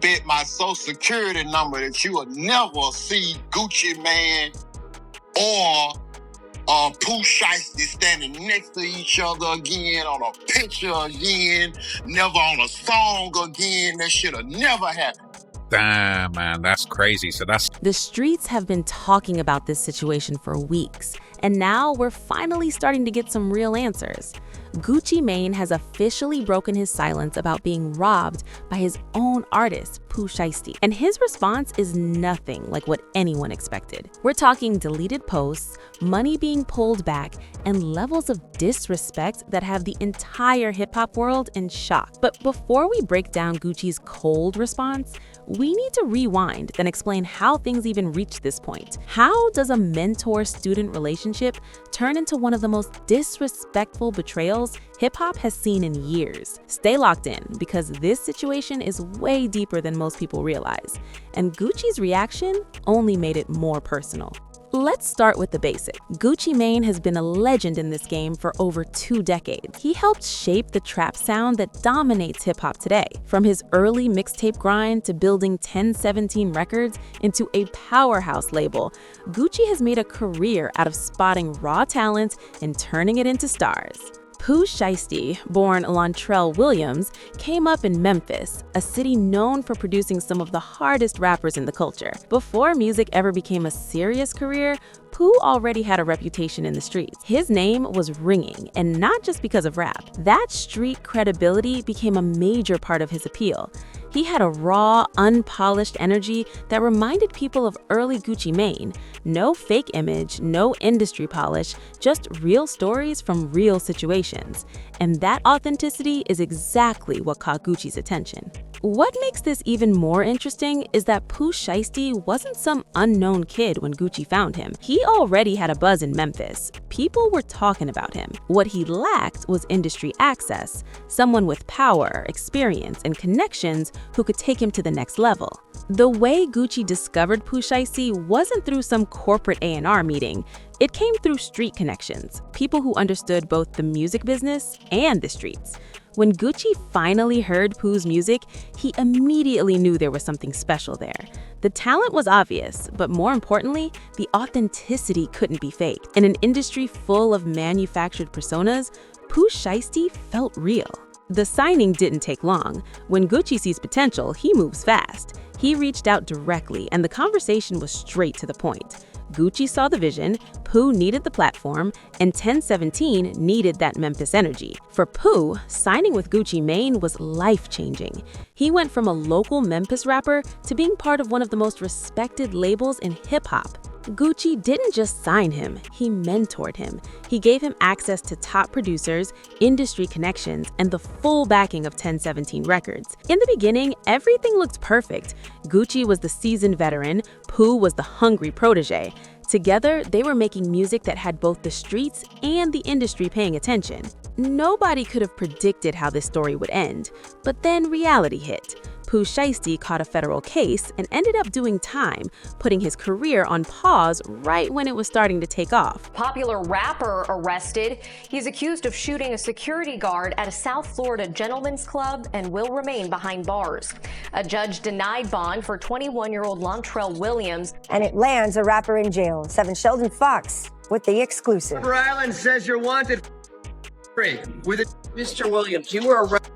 bet my social security number that you will never see Gucci Mane or Pooh Shiesty standing next to each other again, on a picture again, never on a song again. That should have never happened. Damn, man, that's crazy. The streets have been talking about this situation for weeks, and now we're finally starting to get some real answers. Gucci Mane has officially broken his silence about being robbed by his own artist, Pooh Shiesty, and his response is nothing like what anyone expected. We're talking deleted posts, money being pulled back, and levels of disrespect that have the entire hip-hop world in shock. But before we break down Gucci's cold response, we need to rewind and explain how things even reached this point. How does a mentor-student relationship turn into one of the most disrespectful betrayals hip-hop has seen in years? Stay locked in, because this situation is way deeper than most people realize, and Gucci's reaction only made it more personal. Let's start with the basic. Gucci Mane has been a legend in this game for over 2 decades. He helped shape the trap sound that dominates hip-hop today. From his early mixtape grind to building 1017 Records into a powerhouse label, Gucci has made a career out of spotting raw talent and turning it into stars. Pooh Shiesty, born Lontrell Williams, came up in Memphis, a city known for producing some of the hardest rappers in the culture. Before music ever became a serious career, Pooh already had a reputation in the streets. His name was ringing, and not just because of rap. That street credibility became a major part of his appeal. He had a raw, unpolished energy that reminded people of early Gucci Mane. No fake image, no industry polish, just real stories from real situations. And that authenticity is exactly what caught Gucci's attention. What makes this even more interesting is that Pooh Shiesty wasn't some unknown kid when Gucci found him. He already had a buzz in Memphis. People were talking about him. What he lacked was industry access, someone with power, experience, and connections who could take him to the next level. The way Gucci discovered Pooh Shiesty wasn't through some corporate A&R meeting. It came through street connections, people who understood both the music business and the streets. When Gucci finally heard Pooh's music, he immediately knew there was something special there. The talent was obvious, but more importantly, the authenticity couldn't be faked. In an industry full of manufactured personas, Pooh Shiesty felt real. The signing didn't take long. When Gucci sees potential, he moves fast. He reached out directly, and the conversation was straight to the point. Gucci saw the vision, Pooh needed the platform, and 1017 needed that Memphis energy. For Pooh, signing with Gucci Mane was life-changing. He went from a local Memphis rapper to being part of one of the most respected labels in hip-hop. Gucci didn't just sign him, he mentored him. He gave him access to top producers, industry connections, and the full backing of 1017 Records. In the beginning, everything looked perfect. Gucci was the seasoned veteran, Pooh was the hungry protege. Together, they were making music that had both the streets and the industry paying attention. Nobody could have predicted how this story would end, but then reality hit. Pooh Shiesty caught a federal case and ended up doing time, putting his career on pause right when it was starting to take off. Popular rapper arrested. He's accused of shooting a security guard at a South Florida gentleman's club and will remain behind bars. A judge denied bond for 21-year-old Lontrell Williams. And it lands a rapper in jail. 7 Sheldon Fox with the exclusive. Rhode Island says you're wanted with it. Mr. Williams, you were arrested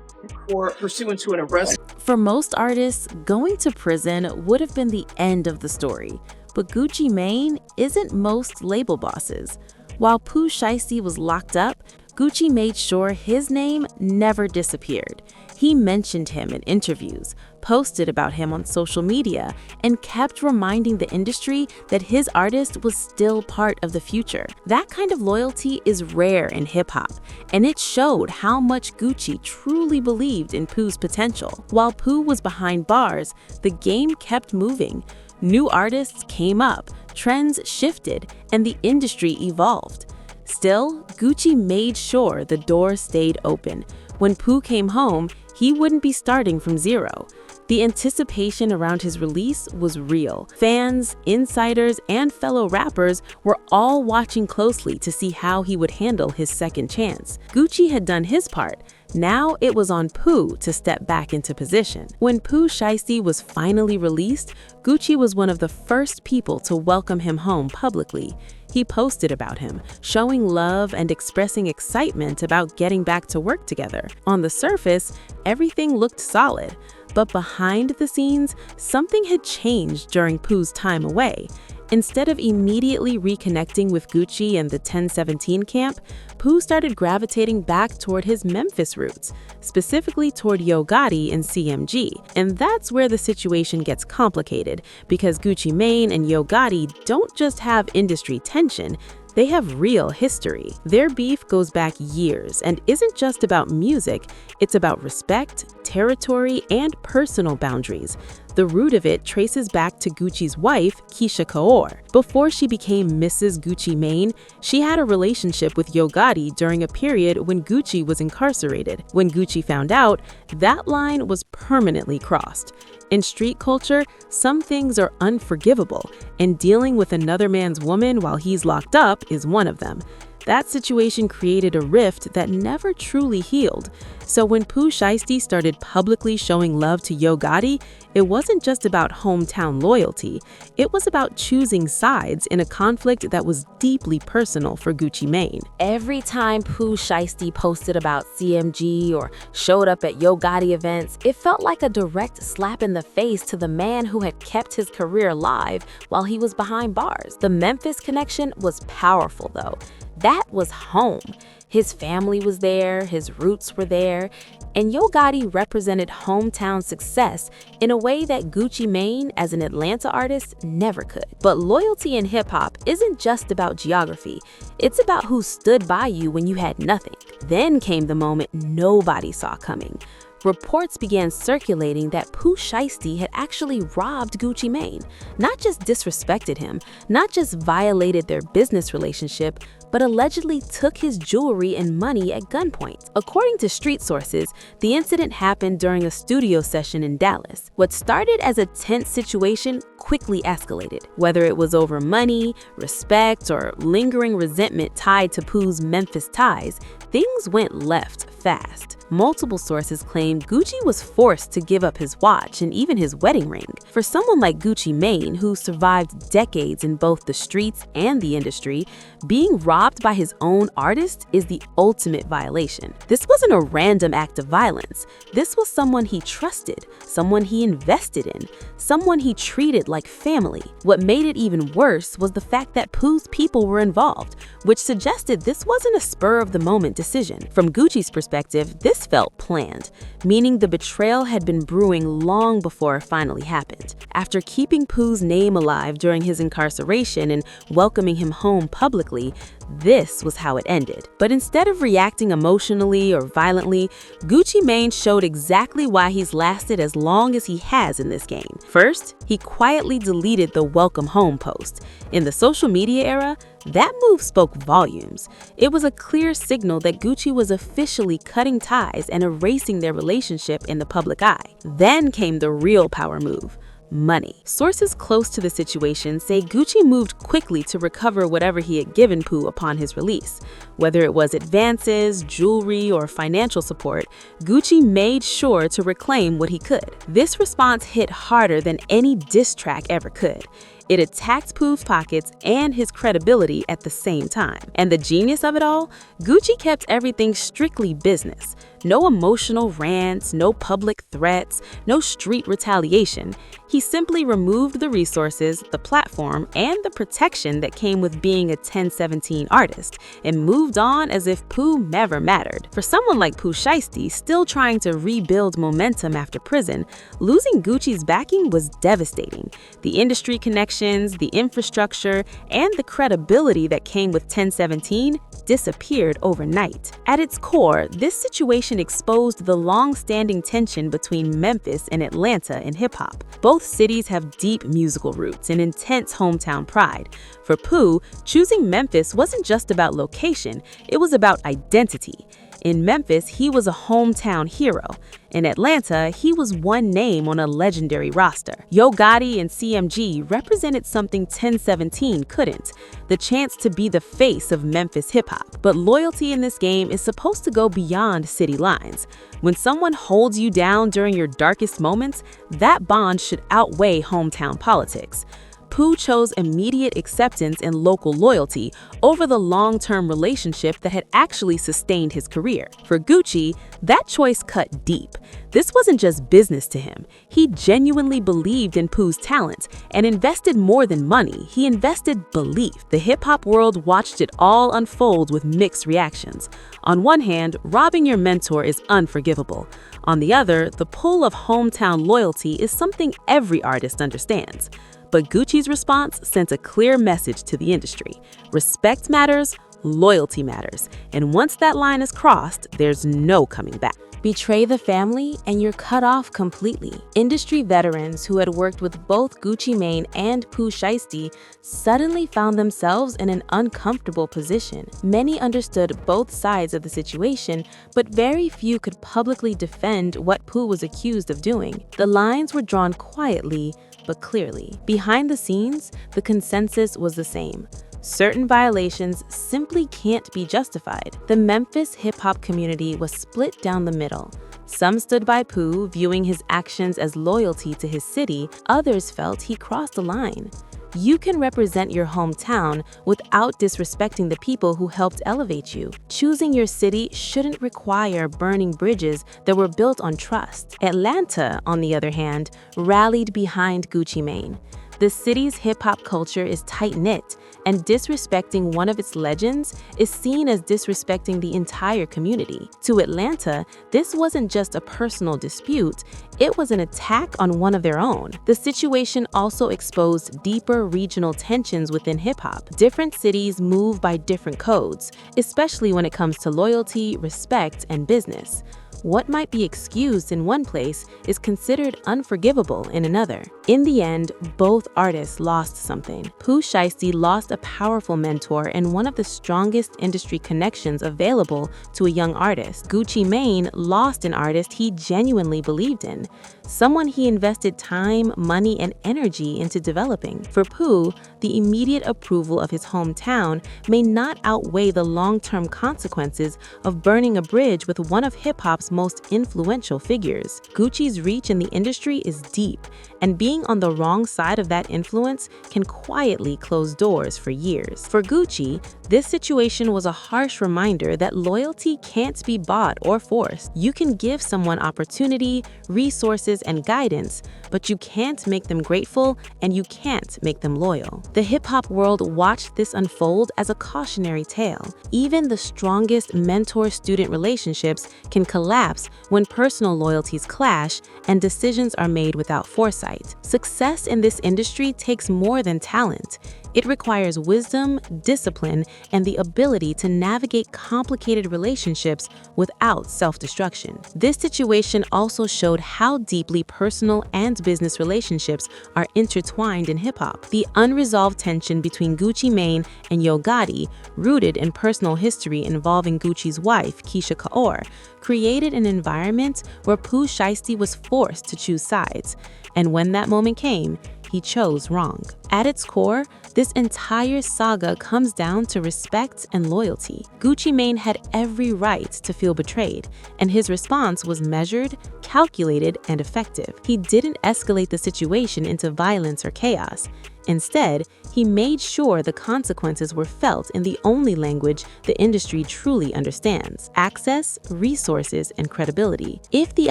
for pursuant to an arrest. For most artists, going to prison would have been the end of the story. But Gucci Mane isn't most label bosses. While Pooh Shiesty was locked up, Gucci made sure his name never disappeared. He mentioned him in interviews, posted about him on social media, and kept reminding the industry that his artist was still part of the future. That kind of loyalty is rare in hip-hop, and it showed how much Gucci truly believed in Pooh's potential. While Pooh was behind bars, the game kept moving. New artists came up, trends shifted, and the industry evolved. Still, Gucci made sure the door stayed open. When Pooh came home, he wouldn't be starting from zero. The anticipation around his release was real. Fans, insiders, and fellow rappers were all watching closely to see how he would handle his second chance. Gucci had done his part. Now it was on Pooh to step back into position. When Pooh Shiesty was finally released, Gucci was one of the first people to welcome him home publicly. He posted about him, showing love and expressing excitement about getting back to work together. On the surface, everything looked solid, but behind the scenes, something had changed during Pooh's time away. Instead of immediately reconnecting with Gucci and the 1017 camp, Pooh started gravitating back toward his Memphis roots, specifically toward Yo Gotti and CMG. And that's where the situation gets complicated, because Gucci Mane and Yo Gotti don't just have industry tension, they have real history. Their beef goes back years and isn't just about music, it's about respect, territory, and personal boundaries. The root of it traces back to Gucci's wife, Keisha Kaur. Before she became Mrs. Gucci Mane, she had a relationship with Yo Gotti during a period when Gucci was incarcerated. When Gucci found out, that line was permanently crossed. In street culture, some things are unforgivable, and dealing with another man's woman while he's locked up is one of them. That situation created a rift that never truly healed. So when Pooh Shiesty started publicly showing love to Yo Gotti, it wasn't just about hometown loyalty. It was about choosing sides in a conflict that was deeply personal for Gucci Mane. Every time Pooh Shiesty posted about CMG or showed up at Yo Gotti events, it felt like a direct slap in the face to the man who had kept his career alive while he was behind bars. The Memphis connection was powerful, though. That was home. His family was there, his roots were there, and Yo Gotti represented hometown success in a way that Gucci Mane, as an Atlanta artist, never could. But loyalty in hip-hop isn't just about geography. It's about who stood by you when you had nothing. Then came the moment nobody saw coming. Reports began circulating that Pooh Shiesty had actually robbed Gucci Mane, not just disrespected him, not just violated their business relationship, but allegedly took his jewelry and money at gunpoint. According to street sources, the incident happened during a studio session in Dallas. What started as a tense situation quickly escalated. Whether it was over money, respect, or lingering resentment tied to Pooh's Memphis ties, things went left fast. Multiple sources claimed Gucci was forced to give up his watch and even his wedding ring. For someone like Gucci Mane, who survived decades in both the streets and the industry, being robbed by his own artist is the ultimate violation. This wasn't a random act of violence. This was someone he trusted, someone he invested in, someone he treated like family. What made it even worse was the fact that Pooh's people were involved, which suggested this wasn't a spur-of-the-moment decision. From Gucci's perspective, this felt planned, meaning the betrayal had been brewing long before it finally happened. After keeping Pooh's name alive during his incarceration and welcoming him home publicly, this was how it ended. But instead of reacting emotionally or violently, Gucci Mane showed exactly why he's lasted as long as he has in this game. First, he quietly deleted the welcome home post. In the social media era, that move spoke volumes. It was a clear signal that Gucci was officially cutting ties and erasing their relationship in the public eye. Then came the real power move: money. Sources close to the situation say Gucci moved quickly to recover whatever he had given Pooh upon his release. Whether it was advances, jewelry, or financial support, Gucci made sure to reclaim what he could. This response hit harder than any diss track ever could. It attacked Pooh's pockets and his credibility at the same time. And the genius of it all? Gucci kept everything strictly business. No emotional rants, no public threats, no street retaliation. He simply removed the resources, the platform, and the protection that came with being a 1017 artist and moved on as if Pooh never mattered. For someone like Pooh Shiesty, still trying to rebuild momentum after prison, losing Gucci's backing was devastating. The industry connections, the infrastructure, and the credibility that came with 1017 disappeared overnight. At its core, this situation exposed the long-standing tension between Memphis and Atlanta in hip-hop. Both cities have deep musical roots and intense hometown pride. For Pooh, choosing Memphis wasn't just about location, it was about identity. In Memphis, he was a hometown hero. In Atlanta, he was one name on a legendary roster. Yo Gotti and CMG represented something 1017 couldn't, the chance to be the face of Memphis hip-hop. But loyalty in this game is supposed to go beyond city lines. When someone holds you down during your darkest moments, that bond should outweigh hometown politics. Pooh chose immediate acceptance and local loyalty over the long-term relationship that had actually sustained his career. For Gucci, that choice cut deep. This wasn't just business to him. He genuinely believed in Pooh's talent and invested more than money. He invested belief. The hip-hop world watched it all unfold with mixed reactions. On one hand, robbing your mentor is unforgivable. On the other, the pull of hometown loyalty is something every artist understands. But Gucci's response sent a clear message to the industry. Respect matters, loyalty matters, and once that line is crossed, there's no coming back. Betray the family and you're cut off completely. Industry veterans who had worked with both Gucci Mane and Pooh Shiesty suddenly found themselves in an uncomfortable position. Many understood both sides of the situation, but very few could publicly defend what Pooh was accused of doing. The lines were drawn quietly, but clearly. Behind the scenes, the consensus was the same. Certain violations simply can't be justified. The Memphis hip-hop community was split down the middle. Some stood by Pooh, viewing his actions as loyalty to his city. Others felt he crossed a line. You can represent your hometown without disrespecting the people who helped elevate you. Choosing your city shouldn't require burning bridges that were built on trust. Atlanta, on the other hand, rallied behind Gucci Mane. The city's hip-hop culture is tight-knit, and disrespecting one of its legends is seen as disrespecting the entire community. To Atlanta, this wasn't just a personal dispute, it was an attack on one of their own. The situation also exposed deeper regional tensions within hip-hop. Different cities move by different codes, especially when it comes to loyalty, respect, and business. What might be excused in one place is considered unforgivable in another. In the end, both artists lost something. Pooh Shiesty lost a powerful mentor and one of the strongest industry connections available to a young artist. Gucci Mane lost an artist he genuinely believed in, someone he invested time, money, and energy into developing. For Pooh, the immediate approval of his hometown may not outweigh the long-term consequences of burning a bridge with one of hip-hop's most influential figures. Gucci's reach in the industry is deep, and being on the wrong side of that influence can quietly close doors for years. For Gucci, this situation was a harsh reminder that loyalty can't be bought or forced. You can give someone opportunity, resources, and guidance, but you can't make them grateful and you can't make them loyal. The hip-hop world watched this unfold as a cautionary tale. Even the strongest mentor-student relationships can collapse when personal loyalties clash and decisions are made without foresight. Success in this industry takes more than talent. It requires wisdom, discipline, and the ability to navigate complicated relationships without self-destruction. This situation also showed how deeply personal and business relationships are intertwined in hip-hop. The unresolved tension between Gucci Mane and Yo Gotti, rooted in personal history involving Gucci's wife, Keisha Kaur, created an environment where Pooh Shiesty was forced to choose sides. And when that moment came, he chose wrong. At its core, this entire saga comes down to respect and loyalty. Gucci Mane had every right to feel betrayed, and his response was measured, calculated, and effective. He didn't escalate the situation into violence or chaos. Instead, he made sure the consequences were felt in the only language the industry truly understands: access, resources, and credibility. If the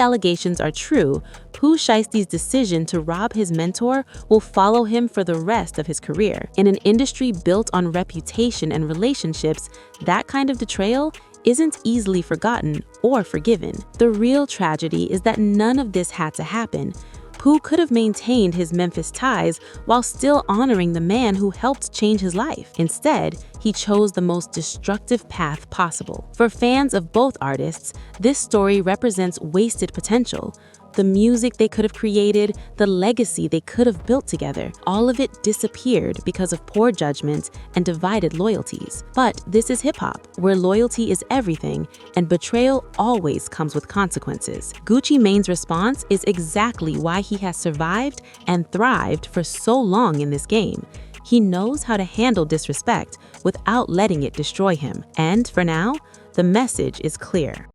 allegations are true, Pooh Shiesty's decision to rob his mentor will follow him for the rest of his career. In an industry built on reputation and relationships, that kind of betrayal isn't easily forgotten or forgiven. The real tragedy is that none of this had to happen. Pooh could have maintained his Memphis ties while still honoring the man who helped change his life. Instead, he chose the most destructive path possible. For fans of both artists, this story represents wasted potential. The music they could have created, the legacy they could have built together, all of it disappeared because of poor judgment and divided loyalties. But this is hip-hop, where loyalty is everything and betrayal always comes with consequences. Gucci Mane's response is exactly why he has survived and thrived for so long in this game. He knows how to handle disrespect without letting it destroy him. And for now, the message is clear.